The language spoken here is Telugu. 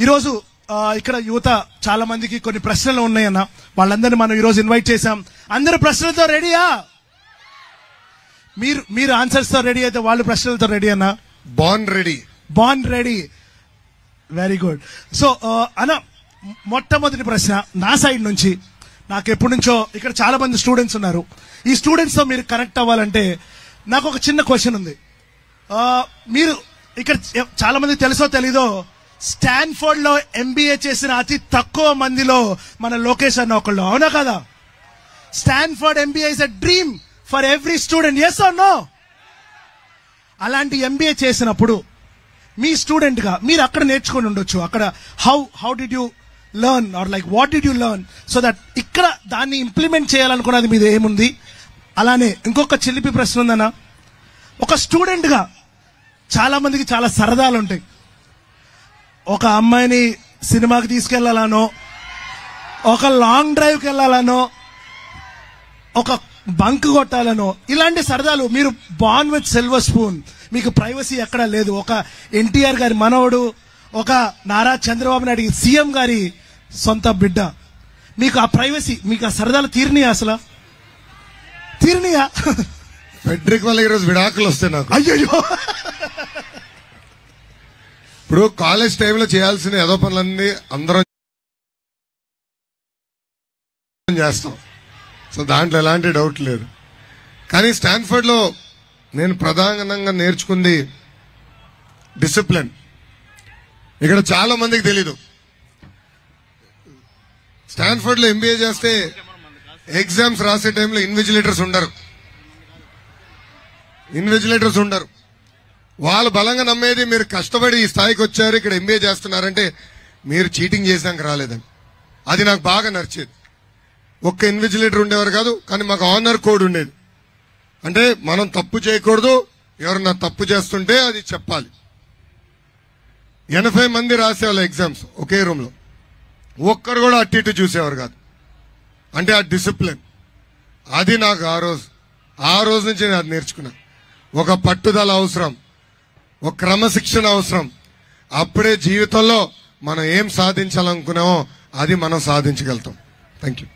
ఈరోజు ఇక్కడ యువత చాలా మందికి కొన్ని ప్రశ్నలు ఉన్నాయన్న, వాళ్ళందరినీ మనం ఈరోజు ఇన్వైట్ చేశాం. అందరు ప్రశ్నలతో రెడీయా? మీరు ఆన్సర్స్ తో రెడీ అయితే వాళ్ళు ప్రశ్నలతో రెడీ అన్న? బాన్ రెడీ. Very good. సో అన్న, మొట్టమొదటి ప్రశ్న నా సైడ్ నుంచి. నాకు ఎప్పటి నుంచో ఇక్కడ చాలా మంది స్టూడెంట్స్ ఉన్నారు. ఈ స్టూడెంట్స్ తో మీరు కనెక్ట్ అవ్వాలంటే నాకు ఒక చిన్న క్వశ్చన్ ఉంది. మీరు ఇక్కడ చాలా మంది తెలుసో తెలీదో, స్టాన్ఫోర్డ్ లో ఎంబీఏ చేసిన అతి తక్కువ మందిలో మన లోకేష్ అన్న ఒకళ్ళు, అవునా కదా? Stanford MBA is a dream for every student. Yes or no? అలాంటి ఎంబీఏ చేసినప్పుడు మీ స్టూడెంట్ గా మీరు అక్కడ నేర్చుకుని ఉండొచ్చు. అక్కడ how did you learn or like what did you learn, so that ఇక్కడ దాన్ని ఇంప్లిమెంట్ చేయాలనుకున్నది మీద ఏముంది? అలానే ఇంకొక చిలిపి ప్రశ్న ఉందన్న. ఒక స్టూడెంట్ గా చాలా మందికి చాలా సరదాలు ఉంటాయి. ఒక అమ్మాయిని సినిమాకి తీసుకెళ్లాలనో, ఒక లాంగ్ డ్రైవ్కి వెళ్లాలనో, ఒక బంక్ కొట్టాలనో, ఇలాంటి సరదాలు. మీరు బార్న్ విత్ సిల్వర్ స్పూన్, మీకు ప్రైవసీ ఎక్కడా లేదు. ఒక ఎన్టీఆర్ గారి మనవడు, ఒక నారా చంద్రబాబు నాయుడు సీఎం గారి సొంత బిడ్డ. మీకు ఆ ప్రైవసీ, మీకు ఆ సరదాలు తీరినాయా? అసలు తీరినాయా? ఫెడ్రిక్ వల్ల ఈరోజు విడాకులు వస్తాయి నాకు. అయ్యో, ఇప్పుడు కాలేజ్ టైంలో చేయాల్సిన ఏదో పనులన్నీ అందరం చేస్తాం. సో దాంట్లో ఎలాంటి డౌట్ లేదు. కానీ స్టాన్ఫోర్డ్ లో నేను ప్రధానంగా నేర్చుకుంది డిసిప్లిన్. ఇక్కడ చాలా మందికి తెలీదు. స్టాన్ఫోర్డ్ లో ఎంబీఏ చేస్తే ఎగ్జామ్స్ రాసే టైంలో ఇన్విజిలేటర్స్ ఉండరు. వాళ్ళు బలంగా నమ్మేది మీరు కష్టపడి ఈ స్థాయికి వచ్చారు, ఇక్కడ ఎంబీఏ చేస్తున్నారంటే మీరు చీటింగ్ చేసాక రాలేదని. అది నాకు బాగా నచ్చేది. ఒక్క ఇన్విజిలేటర్ ఉండేవారు కాదు, కానీ మాకు ఆనర్ కోడ్ ఉండేది. అంటే మనం తప్పు చేయకూడదు, ఎవరన్నా తప్పు చేస్తుంటే అది చెప్పాలి. 80 మంది రాసేవాళ్ళు ఎగ్జామ్స్ ఒకే రూమ్ లో, ఒక్కరు కూడా అటు ఇటు చూసేవారు కాదు. అంటే ఆ డిసిప్లిన్, అది నాకు ఆ రోజు నుంచి నేను అది నేర్చుకున్నా. ఒక పట్టుదల అవసరం, ఒక క్రమశిక్షణ అవసరం. అప్పుడే జీవితంలో మనం ఏం సాధించాలనుకున్నామో అది మనం సాధించగలుగుతాం. Thank you.